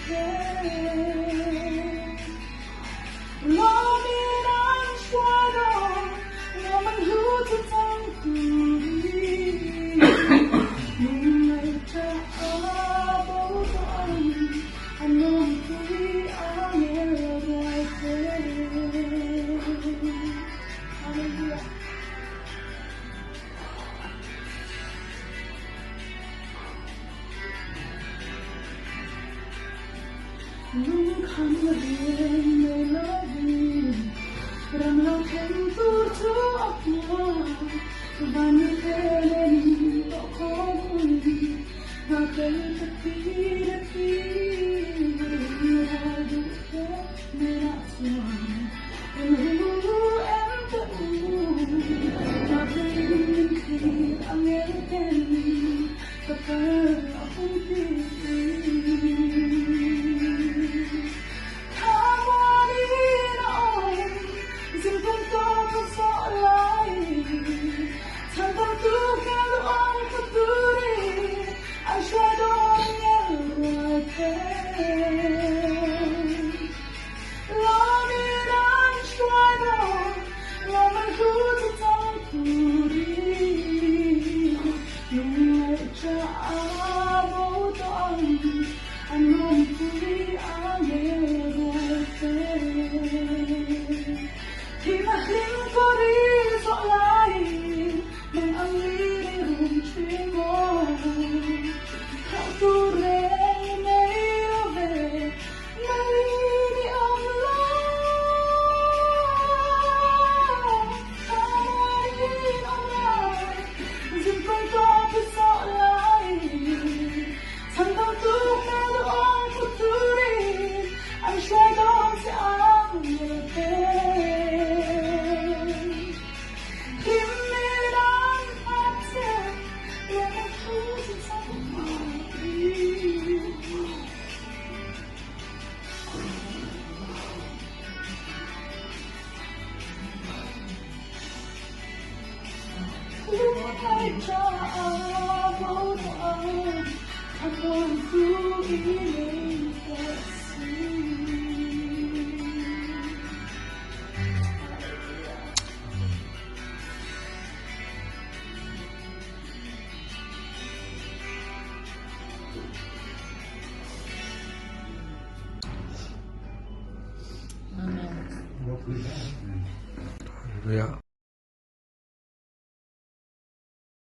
รอมีน้ำช่วยรอแล้วมันรู้จะทำกูดีมึงไม่จะabout I know we are right there. Hallelujah. รู้คำว่าเรียนไม่เลิกดีรังเราเห็นตัวเธอออกมาวันนี้เธอเล่นต่อของคุณว่าเคยจะดีได้ดีเราดูแค่ไม่รักสวรรค์เป็นรู้แอบจะรู้ว่าเคยยินคีอเมริกันก็เปิดเอาคนที่Hallelujah.